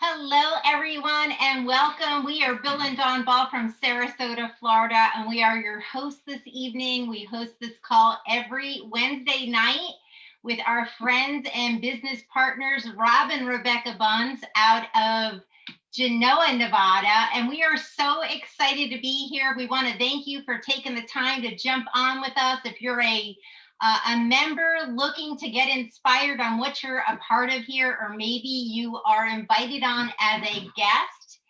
Hello, everyone, and welcome. We are Bill and Dawn Ball from Sarasota, Florida, and we are your hosts this evening. We host this call every Wednesday night with our friends and business partners, Rob and Rebecca Buns, out of Genoa, Nevada. And we are so excited to be here. We want to thank you for taking the time to jump on with us. If you're a member looking to get inspired on what you're a part of here, or maybe you are invited on as a guest.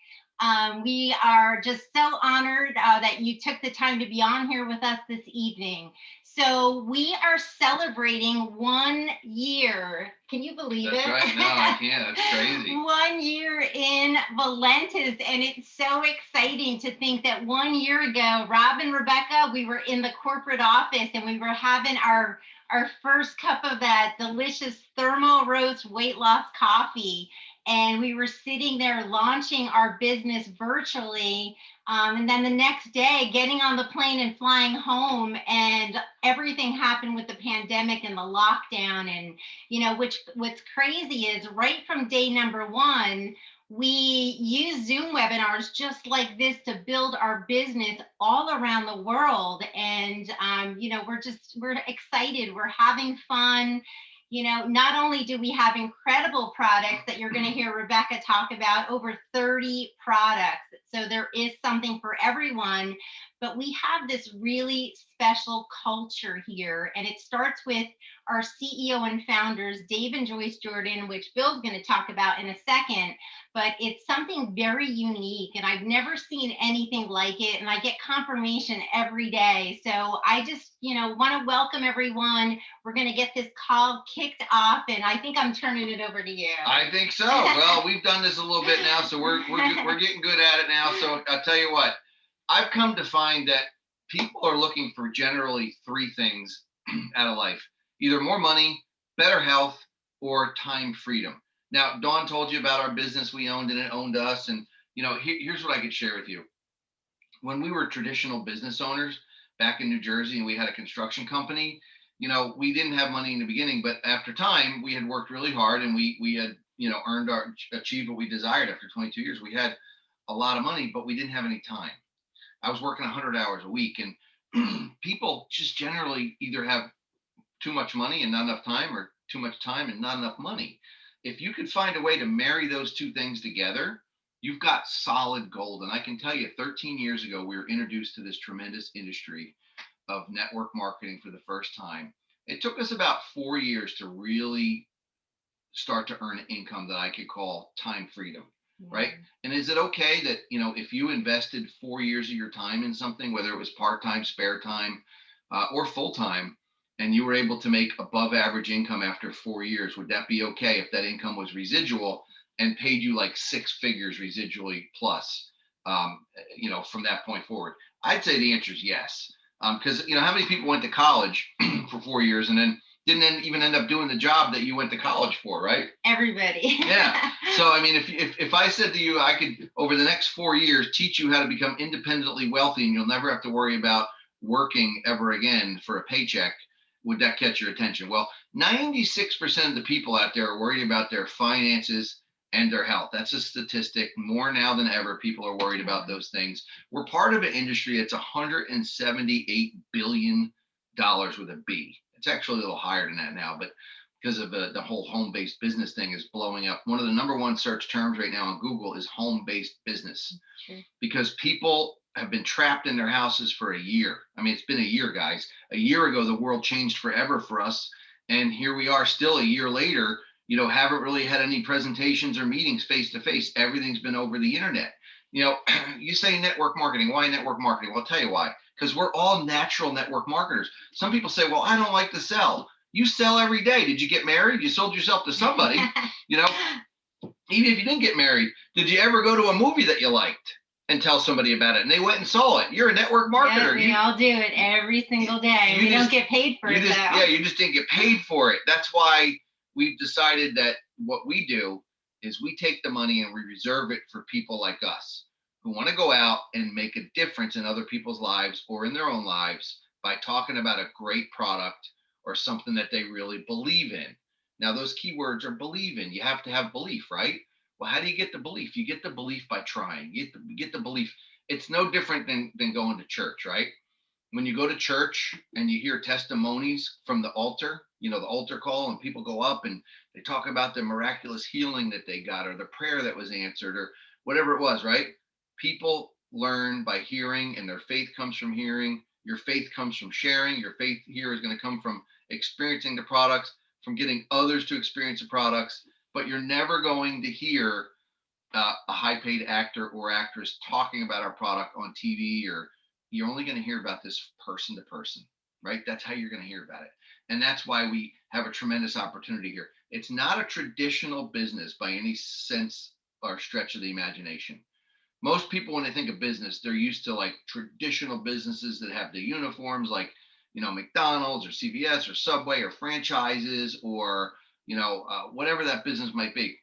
We are just so honored that you took the time to be on here with us this evening. So we are celebrating 1 year. Can you believe That's it? right. No, I can't. That's crazy. 1 year in Valentus, and it's so exciting to think that 1 year ago, Rob and Rebecca, we were in the corporate office and we were having our first cup of that delicious thermal roast weight loss coffee. And we were sitting there launching our business virtually. And then the next day, getting on the plane and flying home, and everything happened with the pandemic and the lockdown. And, what's crazy is right from day number one, we use Zoom webinars just like this to build our business all around the world. And, we're excited. We're having fun. Not only do we have incredible products that you're going to hear Rebecca talk about, over 30 products. So there is something for everyone, but we have this really special culture here. And it starts with our CEO and founders, Dave and Joyce Jordan, which Bill's going to talk about in a second. But it's something very unique, and I've never seen anything like it. And I get confirmation every day. So I just, want to welcome everyone. We're going to get this call kicked off, and I think I'm turning it over to you. I think so. Well, we've done this a little bit now, so we're getting good at it now. So I'll tell you what, I've come to find that people are looking for generally three things out of life: either more money, better health, or time freedom. Now, Dawn told you about our business we owned, and it owned us. And here's what I could share with you. When we were traditional business owners back in New Jersey, and we had a construction company, we didn't have money in the beginning, but after time, we had worked really hard, and we had, achieved what we desired. After 22 years, we had a lot of money, but we didn't have any time. I was working 100 hours a week, and people just generally either have too much money and not enough time, or too much time and not enough money. If you could find a way to marry those two things together, you've got solid gold. And I can tell you, 13 years ago, we were introduced to this tremendous industry of network marketing for the first time. It took us about 4 years to really start to earn income that I could call time freedom, right? And is it okay that, if you invested 4 years of your time in something, whether it was part-time, spare time, or full-time, and you were able to make above average income after 4 years, would that be okay if that income was residual and paid you like six figures residually plus, from that point forward? I'd say the answer is yes. Because, how many people went to college for 4 years and then didn't even end up doing the job that you went to college for, right? Everybody. Yeah. So, if I said to you, I could, over the next 4 years, teach you how to become independently wealthy, and you'll never have to worry about working ever again for a paycheck, would that catch your attention? Well, 96% of the people out there are worried about their finances and their health. That's a statistic. More now than ever, people are worried about those things. We're part of an industry that's $178 billion with a B. It's actually a little higher than that now, but because of the whole home-based business thing is blowing up. One of the number one search terms right now on Google is home-based business. Sure. Because people have been trapped in their houses for a year. It's been a year, guys. A year ago, the world changed forever for us. And here we are still a year later, haven't really had any presentations or meetings face-to-face. Everything's been over the internet. You say network marketing. Why network marketing? Well, I'll tell you why. Because we're all natural network marketers. Some people say, well, I don't like to sell. You sell every day. Did you get married? You sold yourself to somebody. Even if you didn't get married, did you ever go to a movie that you liked and tell somebody about it and they went and saw it? You're a network marketer. Yeah, we all do it every single day. We don't get paid for it, though. Yeah, you just didn't get paid for it. That's why we've decided that what we do is we take the money and we reserve it for people like us who want to go out and make a difference in other people's lives or in their own lives by talking about a great product or something that they really believe in. Now, those keywords are believe in. You have to have belief, right? Well, how do you get the belief? You get the belief by trying. You get the belief. It's no different than going to church, right? When you go to church and you hear testimonies from the altar, the altar call, and people go up and they talk about the miraculous healing that they got, or the prayer that was answered, or whatever it was, right? People learn by hearing, and their faith comes from hearing. Your faith comes from sharing. Your faith here is going to come from experiencing the products, from getting others to experience the products. But you're never going to hear a high paid actor or actress talking about our product on TV, or you're only going to hear about this person to person, right? That's how you're going to hear about it. And that's why we have a tremendous opportunity here. It's not a traditional business by any sense or stretch of the imagination. Most people, when they think of business, they're used to like traditional businesses that have the uniforms, like, McDonald's or CVS or Subway or franchises, or, whatever that business might be.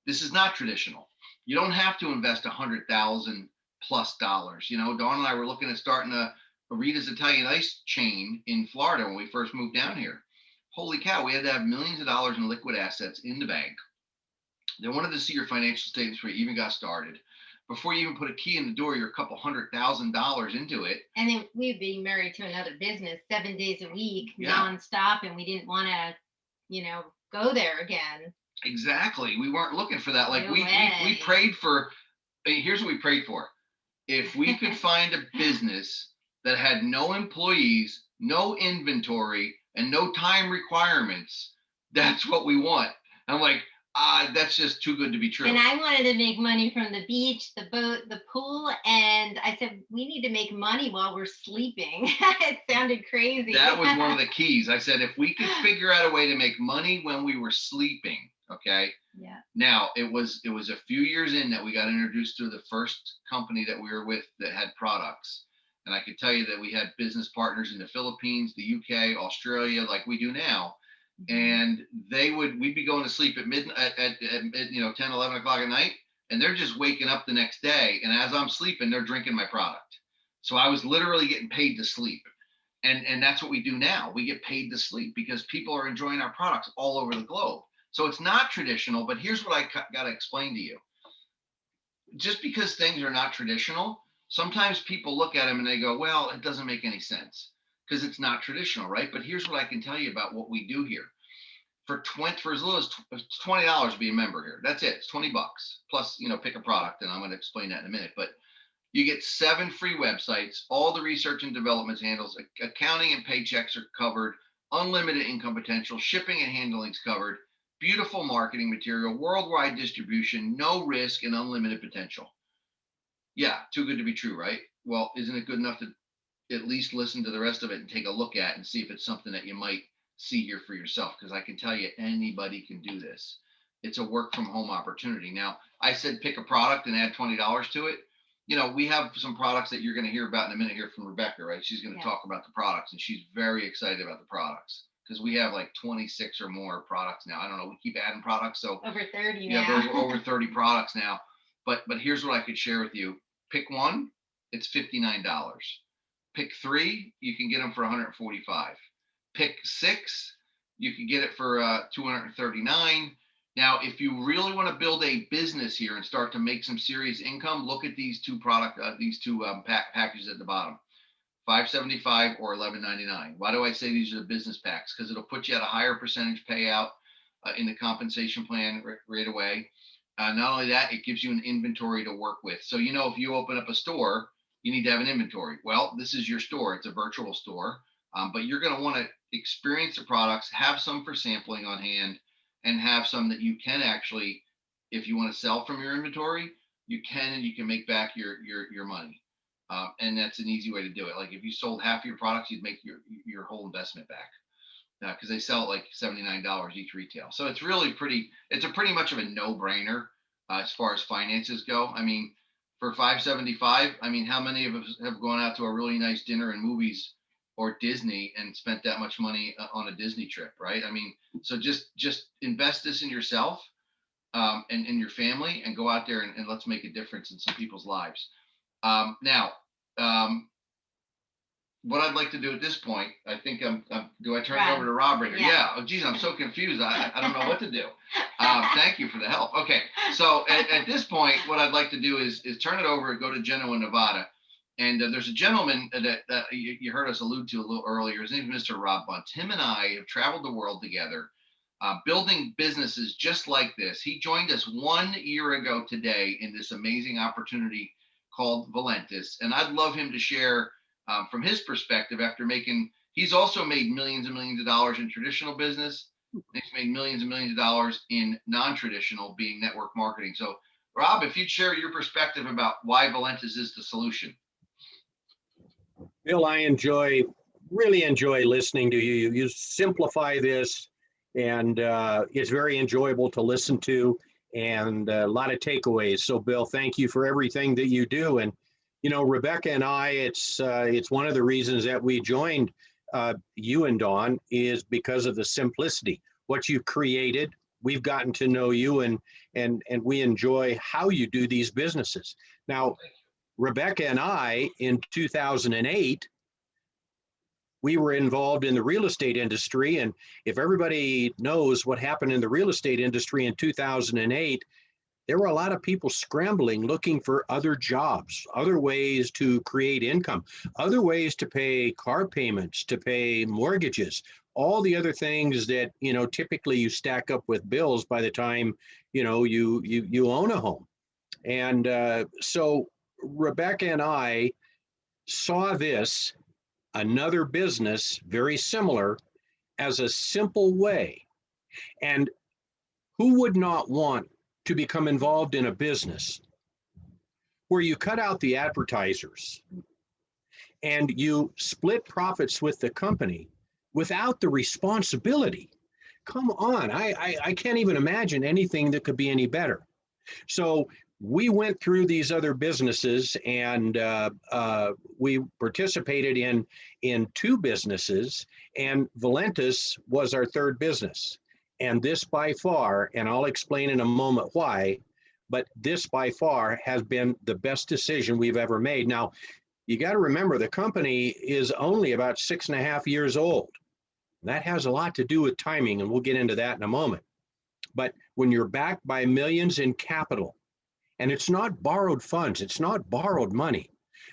This is not traditional. You don't have to invest $100,000 plus. Dawn and I were looking at starting a Rita's Italian Ice chain in Florida when we first moved down here. Holy cow, we had to have millions of dollars in liquid assets in the bank. They wanted to see your financial statements before you even got started. Before you even put a key in the door, you're a couple $100,000 into it. And then we'd be married to another business 7 days a week, nonstop, and we didn't want to, go there again. Exactly. We weren't looking for that. Like we prayed for. Here's what we prayed for. If we could find a business that had no employees, no inventory, and no time requirements, that's what we want. I'm like, that's just too good to be true. And I wanted to make money from the beach, the boat, the pool. And I said, we need to make money while we're sleeping. It sounded crazy. That was one of the keys. I said, if we could figure out a way to make money when we were sleeping, okay. Yeah. Now it was a few years in that we got introduced to the first company that we were with that had products. And I could tell you that we had business partners in the Philippines, the UK, Australia, like we do now. And we'd be going to sleep at midnight at 10, 11 o'clock at night, and they're just waking up the next day. And as I'm sleeping, they're drinking my product. So I was literally getting paid to sleep. And that's what we do now. We get paid to sleep because people are enjoying our products all over the globe. So it's not traditional, but here's what I got to explain to you. Just because things are not traditional, sometimes people look at them and they go, well, it doesn't make any sense because it's not traditional, right? But here's what I can tell you about what we do here. For as little as $20 to be a member here. That's it. It's $20 plus, pick a product, and I'm going to explain that in a minute. But you get 7 free websites, all the research and development handles, accounting and paychecks are covered, unlimited income potential, shipping and handling is covered, beautiful marketing material, worldwide distribution, no risk, and unlimited potential. Yeah, too good to be true, right? Well, isn't it good enough to at least listen to the rest of it and take a look at and see if it's something that you might see here for yourself? Because I can tell you, anybody can do this. It's a work from home opportunity. Now, I said pick a product and add $20 to it. We have some products that you're going to hear about in a minute here from Rebecca, right? She's going to talk about the products, and she's very excited about the products because we have like 26 or more products now. I don't know. We keep adding products. So over 30 now. Yeah, over 30 products now. But here's what I could share with you. Pick one, it's $59. Pick 3, you can get them for $145. Pick 6, you can get it for $239. Now, if you really want to build a business here and start to make some serious income, look at these two packages at the bottom, $575 or $11.99. Why do I say these are the business packs? Because it'll put you at a higher percentage payout in the compensation plan right away. Not only that, it gives you an inventory to work with. So, if you open up a store, you need to have an inventory. Well, this is your store. It's a virtual store, but you're going to want to experience the products, have some for sampling on hand, and have some that you can actually, if you want to sell from your inventory, you can, and you can make back your money. And that's an easy way to do it. Like if you sold half of your products, you'd make your whole investment back because they sell at like $79 each retail. So it's a pretty much of a no-brainer as far as finances go. I mean, for $575, I mean, how many of us have gone out to a really nice dinner and movies or Disney and spent that much money on a Disney trip, right? I mean, so just invest this in yourself and in your family, and go out there and let's make a difference in some people's lives. Now, what I'd like to do at this point, I think do I turn it over to Rob right here? Yeah. Oh, geez, I'm so confused. I don't know what to do. Thank you for the help. Okay. So at this point, what I'd like to do is turn it over and go to Genoa, Nevada. And there's a gentleman that you heard us allude to a little earlier. His name is Mr. Rob Bunce. Him and I have traveled the world together, building businesses just like this. He joined us 1 year ago today in this amazing opportunity called Valentus. And I'd love him to share from his perspective after he's also made millions and millions of dollars in traditional business. He's made millions and millions of dollars in non-traditional, being network marketing. So Rob, if you'd share your perspective about why Valentus is the solution. Bill, I really enjoy listening to you. You simplify this, and it's very enjoyable to listen to, and a lot of takeaways. So Bill, thank you for everything that you do. And, you know, Rebecca and I, it's one of the reasons that we joined you and Dawn is because of the simplicity. What you've created, we've gotten to know you, and we enjoy how you do these businesses. Now, Rebecca and I, in 2008, we were involved in the real estate industry. And if everybody knows what happened in the real estate industry in 2008, there were a lot of people scrambling, looking for other jobs, other ways to create income, other ways to pay car payments, to pay mortgages, all the other things that, you know, typically you stack up with bills by the time, you know, you own a home. And so Rebecca and I saw this, another business very similar, as a simple way. And who would not want to become involved in a business where you cut out the advertisers and you split profits with the company without the responsibility? Come on, I can't even imagine anything that could be any better. So we went through these other businesses, and we participated in 2 businesses, and Valentus was our 3rd business. And this by far, and I'll explain in a moment why, but this by far has been the best decision we've ever made. Now, you got to remember, the company is only about 6.5 years old. That has a lot to do with timing, and we'll get into that in a moment. But when you're backed by millions in capital, and it's not borrowed funds, it's not borrowed money.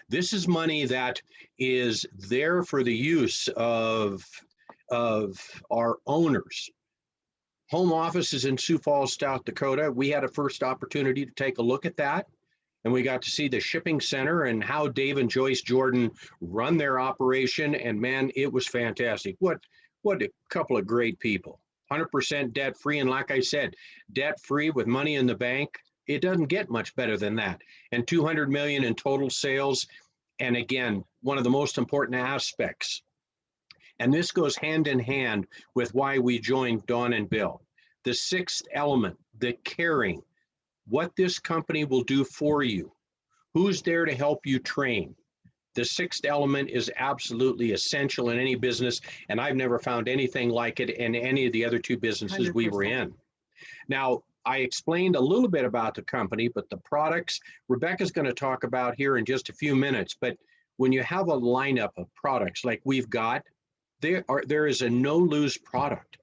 This is money that is there for the use of our owners. Home offices in Sioux Falls, South Dakota. We had a first opportunity to take a look at that, and we got to see the shipping center and how Dave and Joyce Jordan run their operation. And man, it was fantastic. What a couple of great people. 100% debt free. And like I said, debt free with money in the bank. It doesn't get much better than that. And 200 million in total sales. And again, one of the most important aspects, and this goes hand in hand with why we joined Dawn and Bill, the 6th element, the caring, what this company will do for you, who's there to help you train. The 6th element is absolutely essential in any business, and I've never found anything like it in any of the other 2 businesses 100%. We were in. Now, I explained a little bit about the company, but the products, Rebecca's going to talk about here in just a few minutes. But when you have a lineup of products like we've got, there is a no-lose product.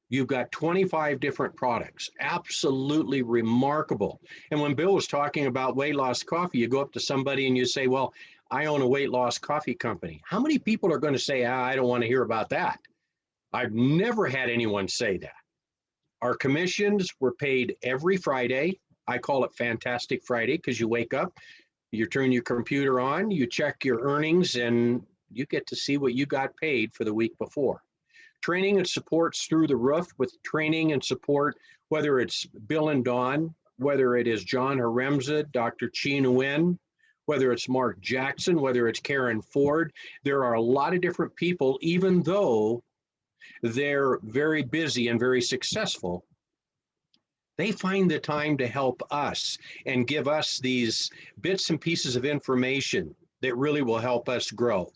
You've got 25 different products, absolutely remarkable. And when Bill was talking about weight loss coffee, you go up to somebody and you say, well, I own a weight loss coffee company. How many people are going to say, I don't want to hear about that? I've never had anyone say that. Our commissions were paid every Friday. I call it Fantastic Friday because you wake up, you turn your computer on, you check your earnings, and you get to see what you got paid for the week before. Training and support's through the roof with training and support, whether it's Bill and Dawn, whether it is John Haremza, Dr. Chi Nguyen, whether it's Mark Jackson, whether it's Karen Ford. There are a lot of different people, even though they're very busy and very successful, they find the time to help us and give us these bits and pieces of information that really will help us grow.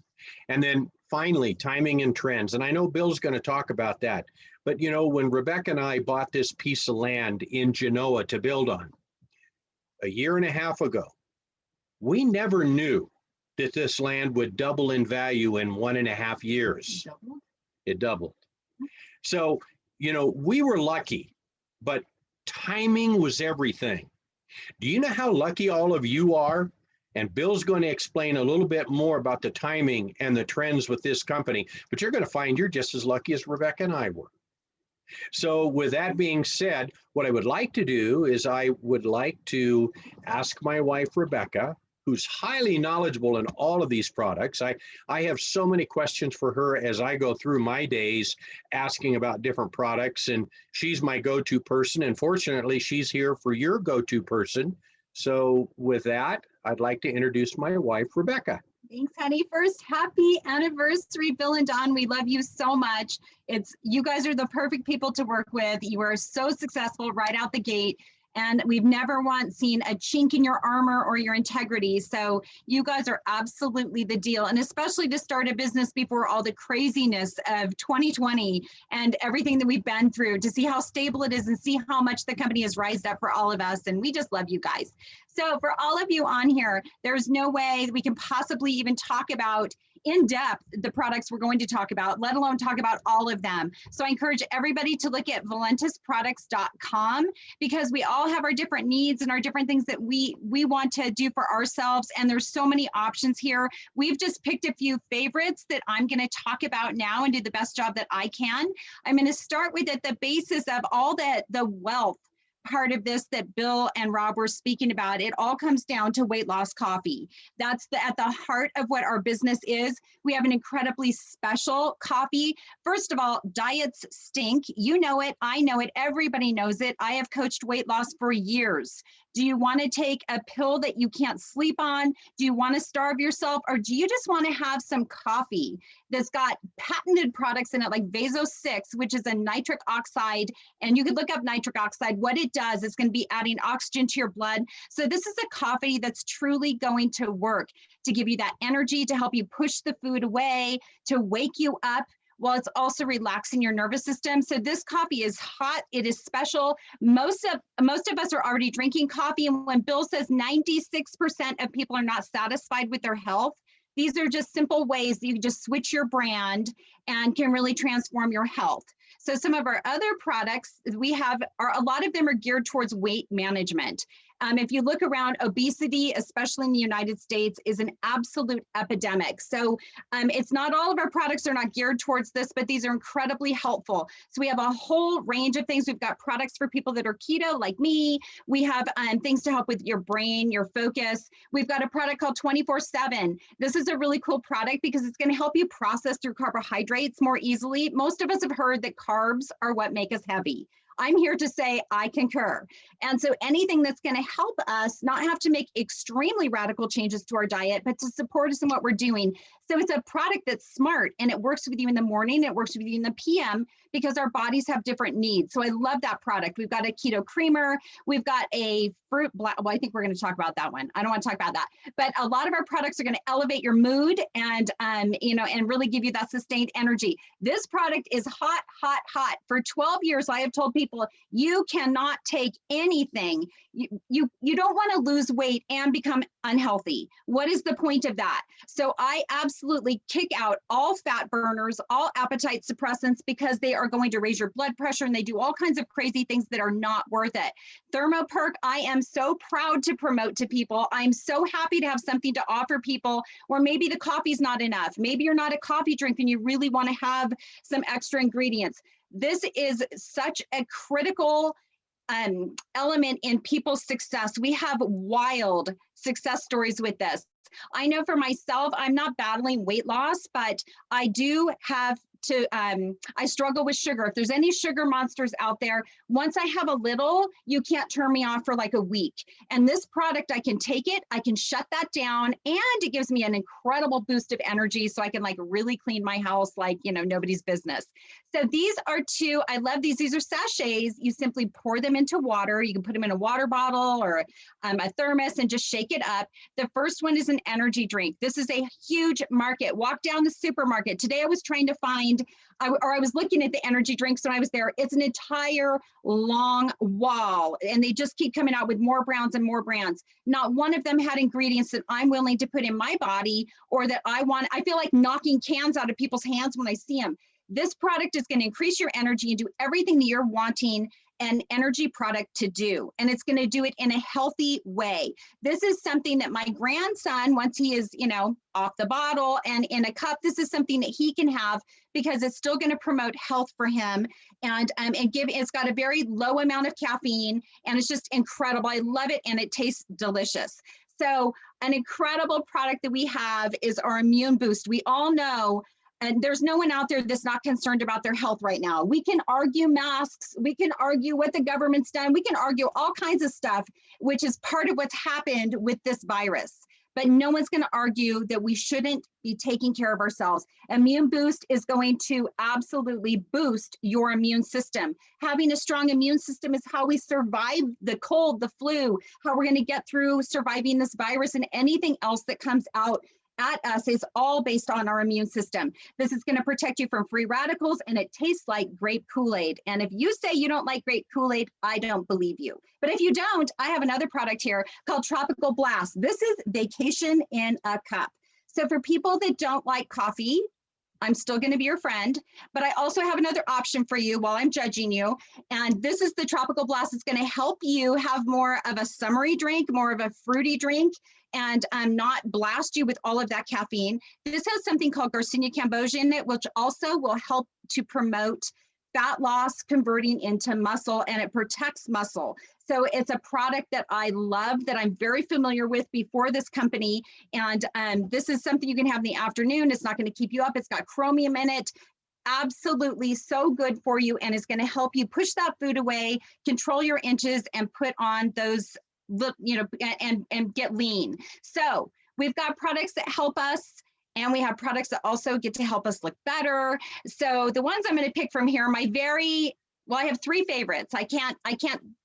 And then finally, timing and trends. And I know Bill's going to talk about that. But, you know, when Rebecca and I bought this piece of land in Genoa to build on a year and a half ago, we never knew that this land would double in value in 1.5 years. It doubled. So, you know, we were lucky, but timing was everything. Do you know how lucky all of you are? And Bill's going to explain a little bit more about the timing and the trends with this company, but you're going to find you're just as lucky as Rebecca and I were. So with that being said, what I would like to do is I would like to ask my wife, Rebecca, who's highly knowledgeable in all of these products. I have so many questions for her as I go through my days asking about different products, and she's my go-to person. And fortunately, she's here for your go-to person. So with that, I'd like to introduce my wife, Rebecca. Thanks, honey. First, happy anniversary, Bill and Don. We love you so much. You guys are the perfect people to work with. You are so successful right out the gate. And we've never once seen a chink in your armor or your integrity. So you guys are absolutely the deal. And especially to start a business before all the craziness of 2020 and everything that we've been through, to see how stable it is and see how much the company has rised up for all of us. And we just love you guys. So for all of you on here, there's no way we can possibly even talk about in depth the products we're going to talk about, let alone talk about all of them. So I encourage everybody to look at valentusproducts.com, because we all have our different needs and our different things that we want to do for ourselves. And there's so many options here. We've just picked a few favorites that I'm going to talk about now and do the best job that I can. I'm going to start with at the basis of all the wealth part of this that Bill and Rob were speaking about. It all comes down to weight loss coffee. That's at the heart of what our business is. We have an incredibly special coffee. First of all, diets stink. You know it. I know it. Everybody knows it. I have coached weight loss for years. Do you want to take a pill that you can't sleep on? Do you want to starve yourself? Or do you just want to have some coffee that's got patented products in it, like Vaso 6, which is a nitric oxide? And you could look up nitric oxide. What it does is going to be adding oxygen to your blood. So this is a coffee that's truly going to work to give you that energy, to help you push the food away, to wake you up, while it's also relaxing your nervous system. So this coffee is hot. It is special. Most of us are already drinking coffee. And when Bill says 96% of people are not satisfied with their health, these are just simple ways that you can just switch your brand and can really transform your health. So some of our other products we have a lot of them are geared towards weight management. If you look around, obesity, especially in the United States, is an absolute epidemic. So it's not all of our products are not geared towards this, but these are incredibly helpful. So we have a whole range of things. We've got products for people that are keto, like me. We have things to help with your brain, your focus. We've got a product called 24/7. This is a really cool product because it's going to help you process through carbohydrates more easily. Most of us have heard that carbs are what make us heavy. I'm here to say I concur. And so anything that's going to help us not have to make extremely radical changes to our diet, but to support us in what we're doing. So it's a product that's smart, and it works with you in the morning, it works with you in the PM, because our bodies have different needs. So I love that product. We've got a keto creamer. We've got a fruit black. Well, I think we're going to talk about that one. I don't want to talk about that, but a lot of our products are going to elevate your mood and, and really give you that sustained energy. This product is hot, hot, hot. For 12 years, I have told people, you cannot take anything. You don't want to lose weight and become unhealthy. What is the point of that? So I absolutely kick out all fat burners, all appetite suppressants, because they are going to raise your blood pressure and they do all kinds of crazy things that are not worth it. ThermoPerk, I am so proud to promote to people. I'm so happy to have something to offer people where maybe the coffee's not enough. Maybe you're not a coffee drinker and you really want to have some extra ingredients. This is such a critical element in people's success. We have wild success stories with this. I know for myself, I'm not battling weight loss, but I do have to, I struggle with sugar. If there's any sugar monsters out there, once I have a little, you can't turn me off for like a week. And this product, I can take it, I can shut that down, and it gives me an incredible boost of energy so I can like really clean my house like, nobody's business. So these are two, I love these. These are sachets. You simply pour them into water. You can put them in a water bottle or a thermos and just shake it up. The first one is an energy drink. This is a huge market. Walk down the supermarket. Today I was trying to find, I was looking at the energy drinks when I was there. It's an entire long wall, and they just keep coming out with more brands and more brands. Not one of them had ingredients that I'm willing to put in my body or that I want. I feel like knocking cans out of people's hands when I see them. This product is going to increase your energy and do everything that you're wanting an energy product to do, and it's going to do it in a healthy way. This is something that my grandson, once he is, off the bottle and in a cup, this is something that he can have because it's still going to promote health for him. And it's got a very low amount of caffeine, and it's just incredible. I love it, and it tastes delicious. So an incredible product that we have is our Immune Boost. We all know, and there's no one out there that's not concerned about their health right now. We can argue masks. We can argue what the government's done. We can argue all kinds of stuff, which is part of what's happened with this virus. But no one's going to argue that we shouldn't be taking care of ourselves. Immune Boost is going to absolutely boost your immune system. Having a strong immune system is how we survive the cold, the flu, how we're going to get through surviving this virus, and anything else that comes out at us is all based on our immune system. This is going to protect you from free radicals, and it tastes like grape Kool-Aid. And if you say you don't like grape Kool-Aid, I don't believe you. But if you don't, I have another product here called Tropical Blast. This is vacation in a cup. So for people that don't like coffee, I'm still going to be your friend, but I also have another option for you while I'm judging you. And this is the Tropical Blast. It's going to help you have more of a summery drink, more of a fruity drink, and not blast you with all of that caffeine. This has something called Garcinia cambogia in it, which also will help to promote fat loss converting into muscle, and it protects muscle. So it's a product that I love, that I'm very familiar with before this company. And this is something you can have in the afternoon. It's not going to keep you up. It's got chromium in it. Absolutely so good for you, and it's going to help you push that food away, control your inches, and put on those, and get lean. So we've got products that help us, and we have products that also get to help us look better. So the ones I'm going to pick from here, I have three favorites. I can't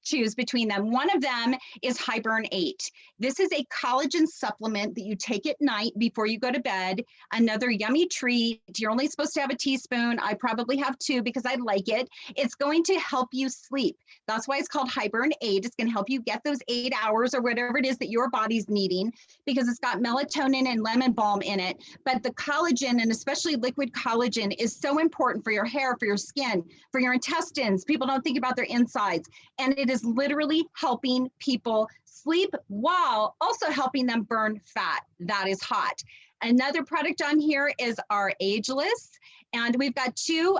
choose between them. One of them is Hibern 8. This is a collagen supplement that you take at night before you go to bed. Another yummy treat. You're only supposed to have a teaspoon. I probably have 2 because I like it. It's going to help you sleep. That's why it's called Hibern 8. It's going to help you get those 8 hours or whatever it is that your body's needing, because it's got melatonin and lemon balm in it. But the collagen, and especially liquid collagen, is so important for your hair, for your skin, for your intestines. People don't think about their insides. And it is literally helping people sleep while also helping them burn fat. That is hot. Another product on here is our Ageless. And we've got 2,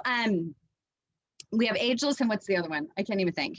we have Ageless, and what's the other one? I can't even think.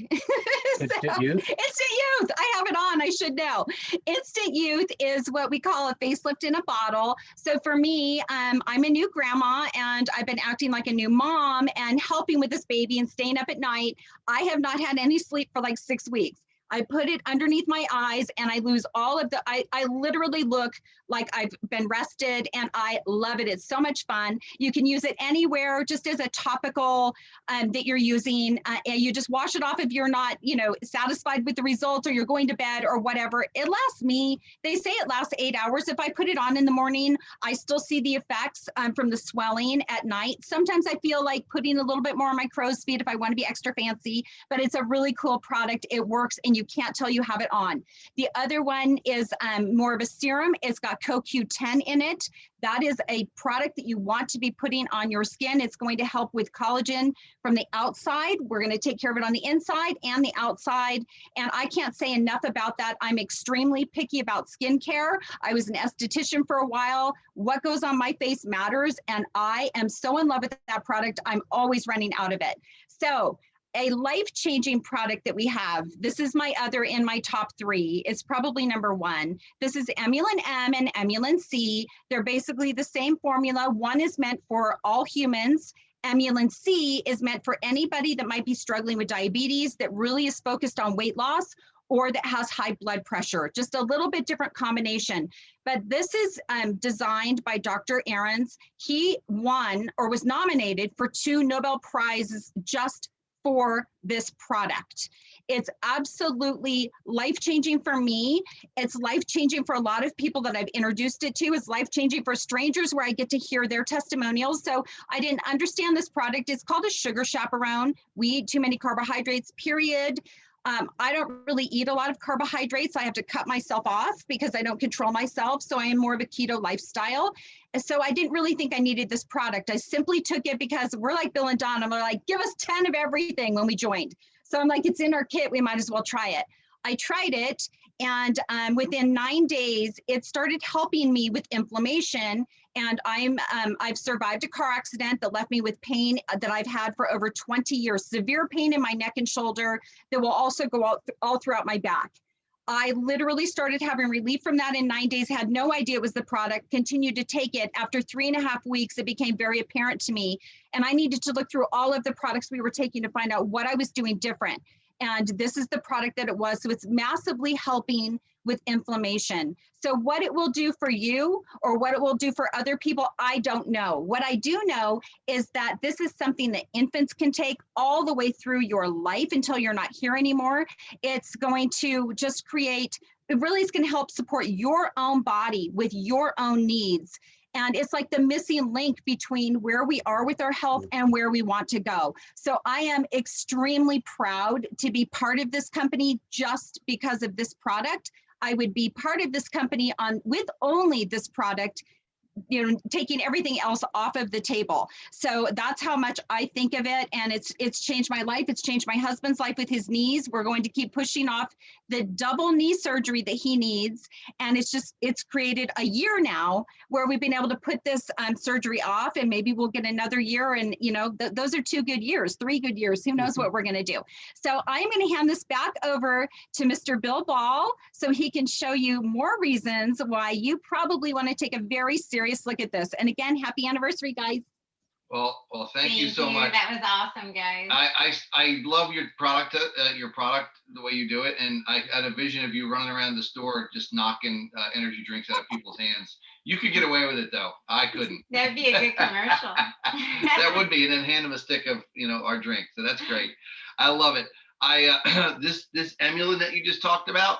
Instant Youth? Instant Youth. I have it on. I should know. Instant Youth is what we call a facelift in a bottle. So for me, I'm a new grandma, and I've been acting like a new mom and helping with this baby and staying up at night. I have not had any sleep for like 6 weeks. I put it underneath my eyes, and I lose all of the, I literally look like I've been rested, and I love it. It's so much fun. You can use it anywhere, just as a topical that you're using. And you just wash it off if you're not, satisfied with the result, or you're going to bed or whatever. It lasts me, they say it lasts 8 hours. If I put it on in the morning, I still see the effects from the swelling at night. Sometimes I feel like putting a little bit more on my crow's feet if I want to be extra fancy, but it's a really cool product. It works, and you can't tell you have it on. The other one is more of a serum. It's got CoQ10 in it. That is a product that you want to be putting on your skin. It's going to help with collagen from the outside. We're going to take care of it on the inside and the outside. And I can't say enough about that. I'm extremely picky about skincare. I was an esthetician for a while. What goes on my face matters. And I am so in love with that product. I'm always running out of it. So a life-changing product that we have, this is my other in my top 3. It's probably number 1. This is Emulin M and Emulin C. They're basically the same formula. One is meant for all humans. Emulin C is meant for anybody that might be struggling with diabetes, that really is focused on weight loss, or that has high blood pressure. Just a little bit different combination. But this is designed by Dr. Ahrens. He won, or was nominated for 2 Nobel Prizes just for this product. It's absolutely life-changing for me. It's life-changing for a lot of people that I've introduced it to. It's life-changing for strangers, where I get to hear their testimonials. So I didn't understand this product. It's called a sugar chaperone. We eat too many carbohydrates, period. I don't really eat a lot of carbohydrates. I have to cut myself off because I don't control myself. So I am more of a keto lifestyle. So I didn't really think I needed this product. I simply took it because we're like Bill and Donna. We're like, give us 10 of everything when we joined. So I'm like, it's in our kit. We might as well try it. I tried it, and within 9 days, it started helping me with inflammation. And I've survived a car accident that left me with pain that I've had for over 20 years, severe pain in my neck and shoulder that will also go all throughout my back. I literally started having relief from that in 9 days, had no idea it was the product, continued to take it. After 3.5 weeks, it became very apparent to me. And I needed to look through all of the products we were taking to find out what I was doing different. And this is the product that it was. So it's massively helping with inflammation. So what it will do for you or what it will do for other people, I don't know. What I do know is that this is something that infants can take all the way through your life until you're not here anymore. It's going to just create, it really is going to help support your own body with your own needs. And it's like the missing link between where we are with our health and where we want to go. So I am extremely proud to be part of this company just because of this product. I would be part of this company with only this product, taking everything else off of the table. So that's how much I think of it. And it's changed my life. It's changed my husband's life with his knees. We're going to keep pushing off the double knee surgery that he needs. And it's created a year now where we've been able to put this surgery off, and maybe we'll get another year. And, those are 2 good years, 3 good years. Who knows what we're going to do? So I'm going to hand this back over to Mr. Bill Ball so he can show you more reasons why you probably want to take a very serious look at this. And again, happy anniversary, guys. Well, thank you so much. That was awesome, guys. I love your product, the way you do it. And I had a vision of you running around the store just knocking energy drinks out of people's hands. You could get away with it though. I couldn't. That'd be a good commercial. That would be, and then hand them a stick of, our drink. So that's great. I love it. This Emulin that you just talked about,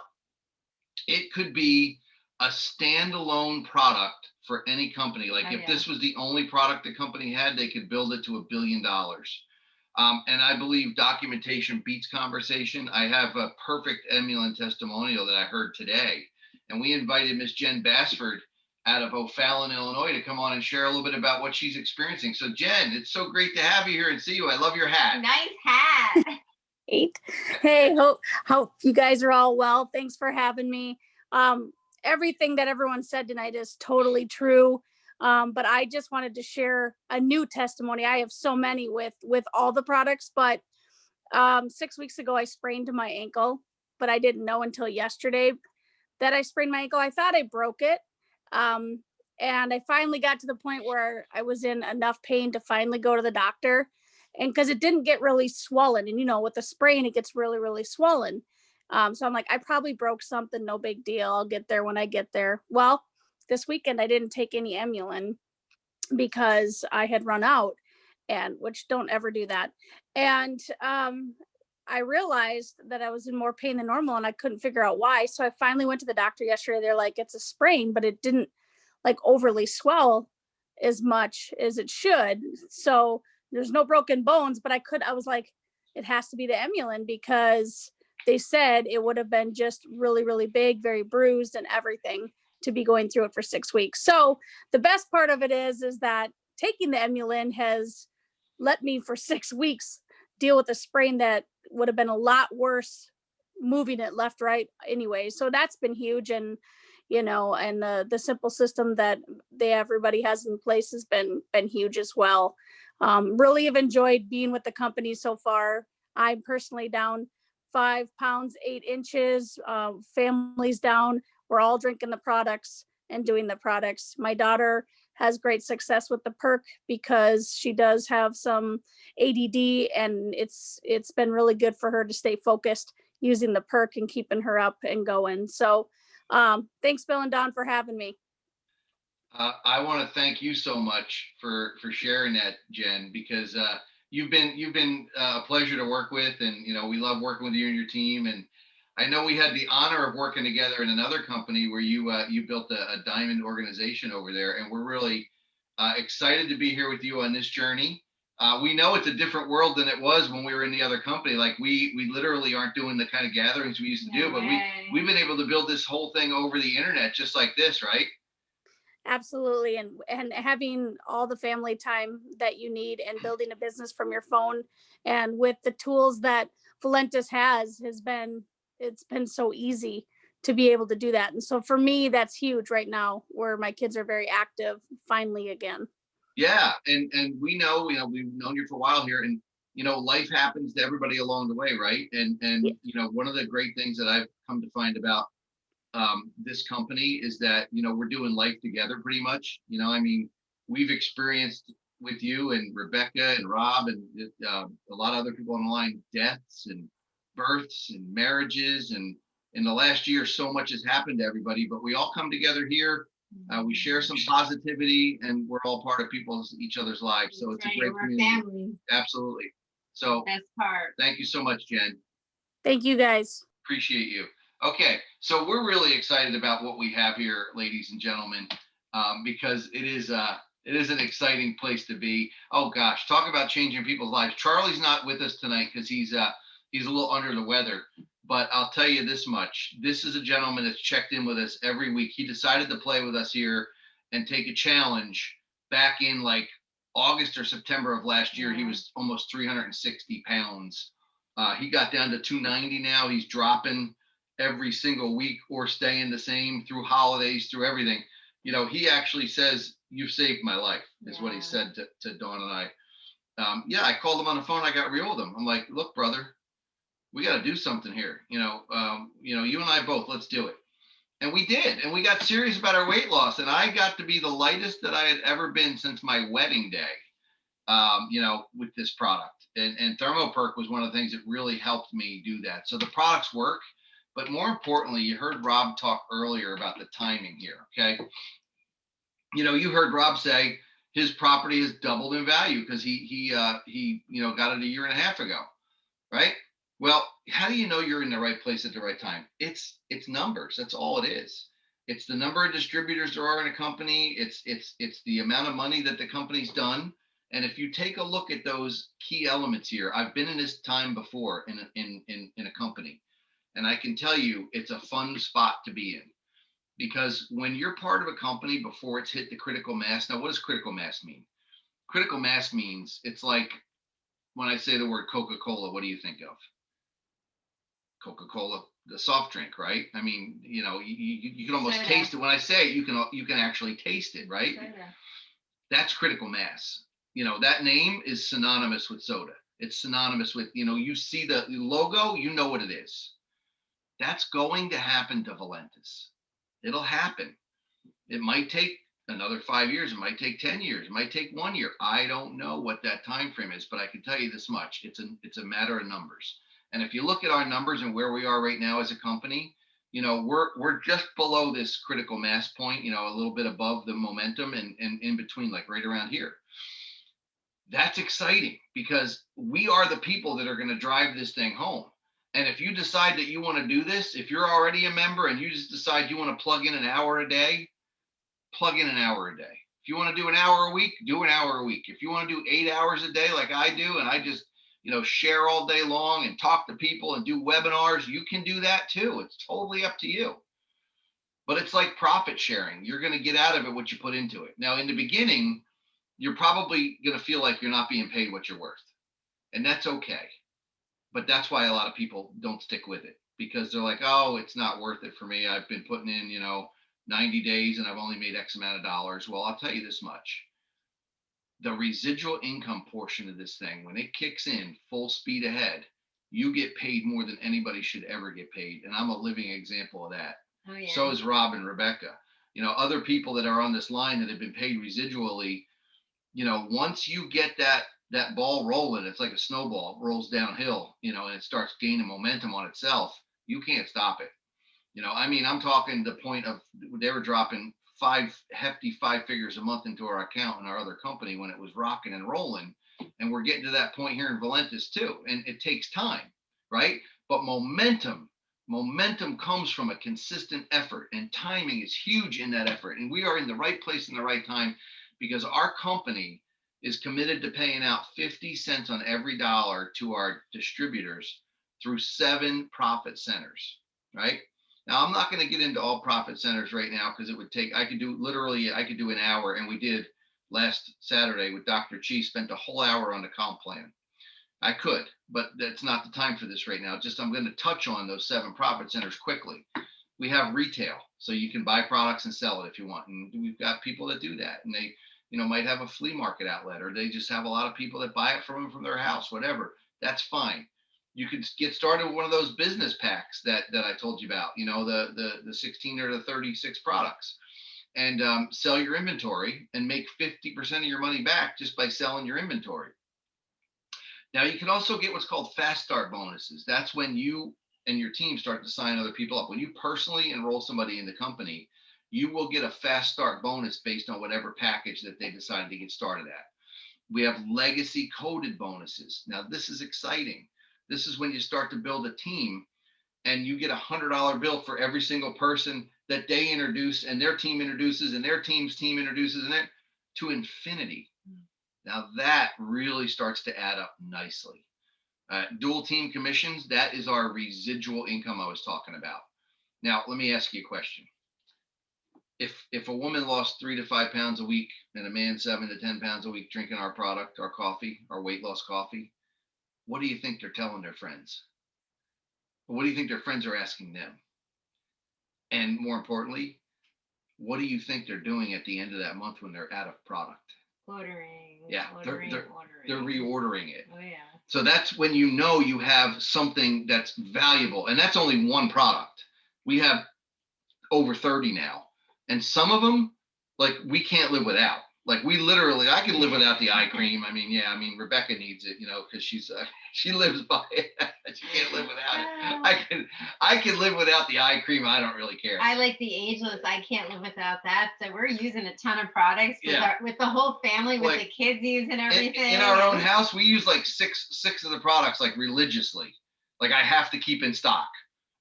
it could be a standalone product for any company. Like if this was the only product the company had, they could build it to $1 billion. And I believe documentation beats conversation. I have a perfect Emulin testimonial that I heard today. And we invited Miss Jen Bassford out of O'Fallon, Illinois to come on and share a little bit about what she's experiencing. So Jen, it's so great to have you here and see you. I love your hat. Nice hat. Hey, hope you guys are all well. Thanks for having me. Everything that everyone said tonight is totally true. But I just wanted to share a new testimony. I have so many with all the products, but 6 weeks ago, I sprained my ankle, but I didn't know until yesterday that I sprained my ankle. I thought I broke it. And I finally got to the point where I was in enough pain to finally go to the doctor. And because it didn't get really swollen. And, with the sprain, it gets really, really swollen. So I'm like, I probably broke something, no big deal. I'll get there when I get there. Well, this weekend I didn't take any Emulin because I had run out, and which don't ever do that. And I realized that I was in more pain than normal and I couldn't figure out why. So I finally went to the doctor yesterday. They're like, it's a sprain, but it didn't like overly swell as much as it should. So there's no broken bones, but I was like, it has to be the Emulin because they said it would have been just really, really big, very bruised and everything to be going through it for 6 weeks. So the best part of it is that taking the Emulin has let me for 6 weeks deal with a sprain that would have been a lot worse moving it left, right anyway. So that's been huge. And, and the simple system that everybody has in place has been huge as well. Really have enjoyed being with the company so far. I'm personally down 5 pounds, 8 inches, families down. We're all drinking the products and doing the products. My daughter has great success with the perk because she does have some ADD, and it's been really good for her to stay focused using the perk and keeping her up and going. So thanks, Bill and Don, for having me. I want to thank you so much for sharing that, Jen, because you've been a pleasure to work with, and we love working with you and your team. And I know we had the honor of working together in another company where you built a diamond organization over there, and we're really excited to be here with you on this journey. We know it's a different world than it was when we were in the other company. Like we literally aren't doing the kind of gatherings we used to do, but we've been able to build this whole thing over the internet just like this, right? Absolutely. And having all the family time that you need and building a business from your phone and with the tools that Valentus has been, it's been so easy to be able to do that. And so for me, that's huge right now, where my kids are very active finally again. Yeah, and we know, we've known you for a while here, and life happens to everybody along the way, right? And one of the great things that I've come to find about this company is that we're doing life together pretty much. I mean, we've experienced with you and Rebecca and Rob and a lot of other people on the line, deaths and births and marriages, and in the last year so much has happened to everybody, but we all come together here. We share some positivity, and we're all part of each other's lives. So it's a great community. Family. Absolutely. So Best part. thank you so much, Jen. Thank you guys. Appreciate you. Okay, so we're really excited about what we have here, ladies and gentlemen, because it is an exciting place to be. Oh gosh, talk about changing people's lives. Charlie's not with us tonight because he's a little under the weather. But I'll tell you this much. This is a gentleman that's checked in with us every week. He decided to play with us here and take a challenge back in like August or September of last year. He was almost 360 pounds. He got down to 290 now. He's dropping every single week or staying the same through holidays, through everything. He actually says, "You've saved my life," is what he said to Dawn and I. I called him on the phone. I got real with him. I'm like, "Look, brother, we got to do something here. You and I both, let's do it." And we did. And we got serious about our weight loss. And I got to be the lightest that I had ever been since my wedding day, with this product. And ThermoPerk was one of the things that really helped me do that. So the products work. But more importantly, you heard Rob talk earlier about the timing here. Okay. You heard Rob say his property has doubled in value because he got it a year and a half ago. Right. Well, how do you know you're in the right place at the right time? It's numbers. That's all it is. It's the number of distributors there are in a company. It's the amount of money that the company's done. And if you take a look at those key elements here, I've been in this time before in a company, and I can tell you it's a fun spot to be in, because when you're part of a company before it's hit the critical mass. Now, what does critical mass mean? Critical mass means it's like when I say the word Coca-Cola, what do you think of? Coca-Cola, the soft drink, right? I mean, you can almost taste it. When I say it, you can actually taste it, right? That's critical mass. That name is synonymous with soda. It's synonymous with, you see the logo, you know what it is. That's going to happen to Valentus. It'll happen. It might take another 5 years. It might take 10 years. It might take 1 year. I don't know what that time frame is, but I can tell you this much. It's a matter of numbers. And if you look at our numbers and where we are right now as a company, we're just below this critical mass point, a little bit above the momentum and in between, like right around here. That's exciting because we are the people that are going to drive this thing home. And if you decide that you want to do this, if you're already a member and you just decide you want to plug in an hour a day, plug in an hour a day. If you want to do an hour a week, do an hour a week. If you want to do 8 hours a day like I do, and I just share all day long and talk to people and do webinars, you can do that too. It's totally up to you. But it's like profit sharing. You're going to get out of it what you put into it. Now, in the beginning, you're probably going to feel like you're not being paid what you're worth. And that's okay. But that's why a lot of people don't stick with it, because they're like, oh, it's not worth it for me. I've been putting in, 90 days and I've only made X amount of dollars. Well, I'll tell you this much. The residual income portion of this thing, when it kicks in full speed ahead, you get paid more than anybody should ever get paid. And I'm a living example of that. Oh, yeah. So is Rob and Rebecca. Other people that are on this line that have been paid residually, once you get that ball rolling, it's like a snowball, rolls downhill, and it starts gaining momentum on itself. You can't stop it. I'm talking the point of they were dropping hefty five figures a month into our account in our other company when it was rocking and rolling. And we're getting to that point here in Valentus too. And it takes time, right? But momentum comes from a consistent effort, and timing is huge in that effort. And we are in the right place in the right time because our company is committed to paying out 50 cents on every dollar to our distributors through 7 profit centers, right? Now, I'm not going to get into all profit centers right now because it would take, I could do an hour, and we did last Saturday with Dr. Chi, spent a whole hour on the comp plan. I could, but that's not the time for this right now. Just I'm going to touch on those 7 profit centers quickly. We have retail, so you can buy products and sell it if you want. And we've got people that do that, and they, might have a flea market outlet, or they just have a lot of people that buy it from their house, whatever. That's fine. You could get started with one of those business packs that I told you about, the 16 or the 36 products, and sell your inventory and make 50% of your money back just by selling your inventory. Now, you can also get what's called fast start bonuses. That's when you and your team start to sign other people up. When you personally enroll somebody in the company, you will get a fast start bonus based on whatever package that they decided to get started at. We have legacy coded bonuses. Now, this is exciting. This is when you start to build a team and you get $100 bill for every single person that they introduce and their team introduces and their team's team introduces, and it to infinity. Now that really starts to add up nicely. Dual team commissions, that is our residual income I was talking about. Now, let me ask you a question. If a woman lost 3 to 5 pounds a week and a man 7 to 10 pounds a week drinking our product, our coffee, our weight loss coffee, what do you think they're telling their friends? What do you think their friends are asking them? And more importantly, what do you think they're doing at the end of that month when they're out of product? Ordering. Yeah, ordering. They're reordering it. Oh, yeah. So that's when you have something that's valuable. And that's only one product. We have over 30 now. And some of them, like, we can't live without. Like, I can live without the eye cream. Rebecca needs it, because she lives by it. She can't live without it. I can live without the eye cream. I don't really care. I like the Ageless. I can't live without that. So we're using a ton of products with the whole family, with the kids using everything. In our own house, we use like six of the products, like, religiously. Like, I have to keep in stock.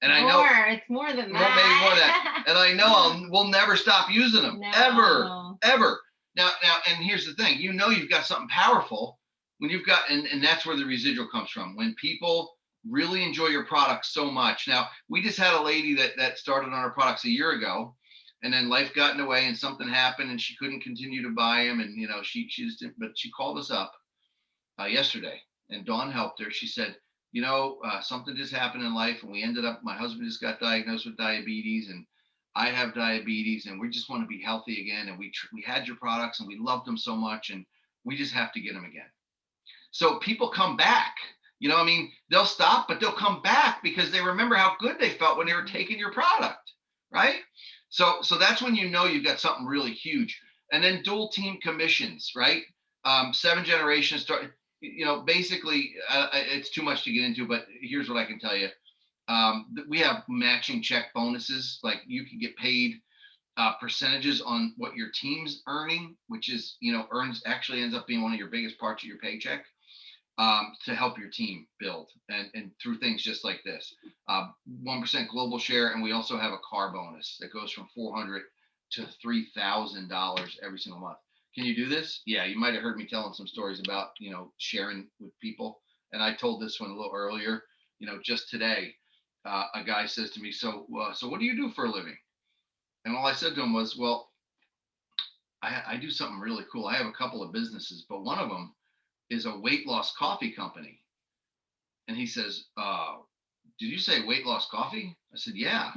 And I know it's more than that. Maybe more than that. And I know we'll never stop using them. No. Ever. Now, and here's the thing, you've got something powerful when you've got, and that's where the residual comes from. When people really enjoy your products so much. Now, we just had a lady that started on our products a year ago, and then life got in the way and something happened and she couldn't continue to buy them. And, she just didn't, but she called us up yesterday, and Dawn helped her. She said, something just happened in life, and my husband just got diagnosed with diabetes, and I have diabetes, and we just want to be healthy again. And we had your products and we loved them so much, and we just have to get them again. So people come back, they'll stop, but they'll come back because they remember how good they felt when they were taking your product, right? So that's when you've got something really huge. And then dual team commissions, right? 7 generations start, basically it's too much to get into, but here's what I can tell you. We have matching check bonuses. Like, you can get paid percentages on what your team's earning, which is, actually ends up being one of your biggest parts of your paycheck, to help your team build and through things just like this. 1% global share. And we also have a car bonus that goes from $400 to $3,000 every single month. Can you do this? Yeah, you might have heard me telling some stories about, sharing with people. And I told this one a little earlier, just today. A guy says to me, so what do you do for a living? And all I said to him was, well, I do something really cool. I have a couple of businesses, but one of them is a weight loss coffee company. And he says, did you say weight loss coffee? I said, yeah.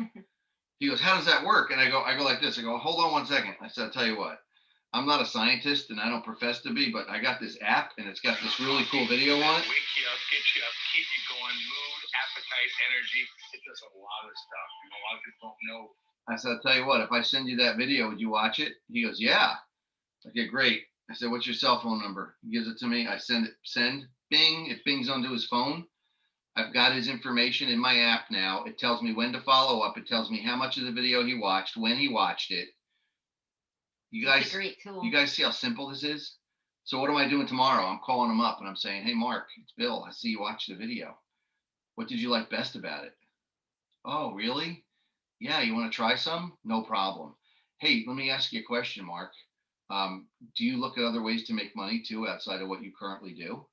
He goes, how does that work? And I go like this. I go, hold on 1 second. I said, I'll tell you what, I'm not a scientist and I don't profess to be, but I got this app and it's got this really cool video on it. Wake you up, get you up, keep you going, mood, appetite, energy. It does a lot of stuff. A lot of people don't know. I said, I'll tell you what, if I send you that video, would you watch it? He goes, yeah. Okay, great. I said, what's your cell phone number? He gives it to me. I send, bing, it bings onto his phone. I've got his information in my app now. It tells me when to follow up. It tells me how much of the video he watched, when he watched it. You guys, it's a great tool. You guys see how simple this is? So what am I doing tomorrow? I'm calling him up and I'm saying, hey, Mark, it's Bill. I see you watched the video. What did you like best about it? Oh, really? Yeah, you want to try some? No problem. Hey, let me ask you a question, Mark. Do you look at other ways to make money too outside of what you currently do?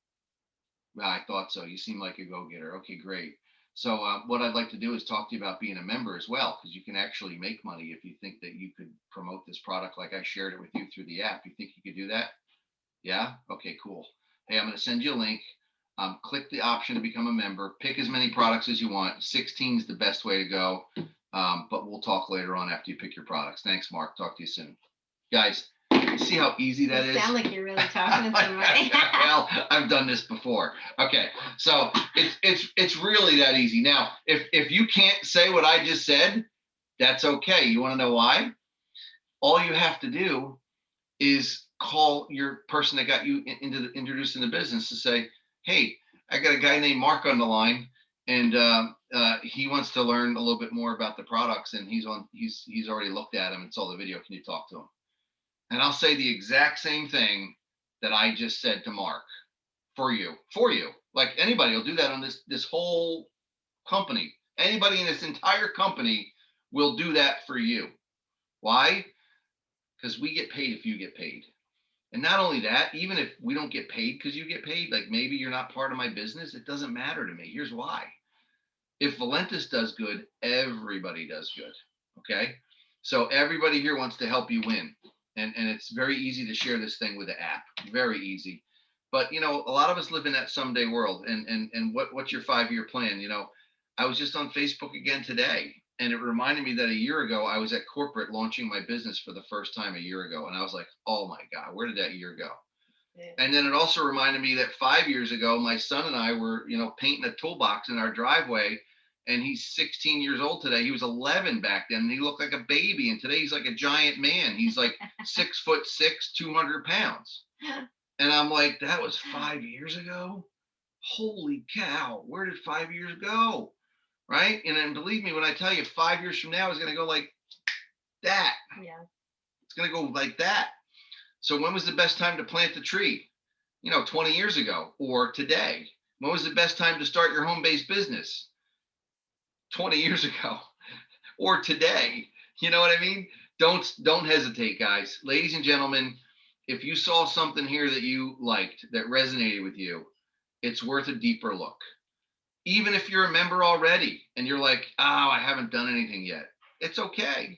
Well, I thought so. You seem like a go-getter. Okay, great. So what I'd like to do is talk to you about being a member as well, because you can actually make money if you think that you could promote this product like I shared it with you through the app. You think you could do that? Yeah? Okay, cool. Hey, I'm going to send you a link. Click the option to become a member. Pick as many products as you want. 16 is the best way to go. But we'll talk later on after you pick your products. Thanks, Mark. Talk to you soon. Guys, see how easy that is? Sound like you're really talking to somebody. Well, I've done this before. Okay, so it's really that easy. Now, if you can't say what I just said, that's okay. You want to know why? All you have to do is call your person that got you introduced in the business to say, hey, I got a guy named Mark on the line, and he wants to learn a little bit more about the products, and he's already looked at them and saw the video. Can you talk to him? And I'll say the exact same thing that I just said to Mark for you. Like anybody will do that on this whole company. Anybody in this entire company will do that for you. Why? Because we get paid if you get paid. And not only that, even if we don't get paid because you get paid, like maybe you're not part of my business, it doesn't matter to me. Here's why. If Valentus does good, everybody does good. Okay? So everybody here wants to help you win. And it's very easy to share this thing with the app. Very easy. But, you know, a lot of us live in that someday world. And what's your 5-year plan? You know, I was just on Facebook again today, and it reminded me that a year ago, I was at corporate launching my business for the first time a year ago. And I was like, oh my God, where did that year go? Yeah. And then it also reminded me that 5 years ago, my son and I were, you know, painting a toolbox in our driveway. And he's 16 years old today. He was 11 back then, and he looked like a baby. And today he's like a giant man. He's like 6'6", 200 pounds. And I'm like, that was 5 years ago? Holy cow, where did 5 years go? Right? And then believe me when I tell you 5 years from now, it's going to go like that. Yeah. It's going to go like that. So when was the best time to plant the tree? You know, 20 years ago or today. When was the best time to start your home-based business? 20 years ago or today. You know what I mean? Don't hesitate, guys. Ladies and gentlemen, if you saw something here that you liked, that resonated with you, it's worth a deeper look. Even if you're a member already and you're like, oh, I haven't done anything yet. It's okay.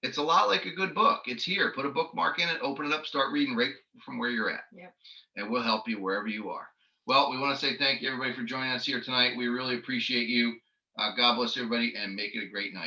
It's a lot like a good book. It's here. Put a bookmark in it, open it up, start reading right from where you're at. Yep. And we'll help you wherever you are. Well, we want to say thank you, everybody, for joining us here tonight. We really appreciate you. God bless everybody and make it a great night.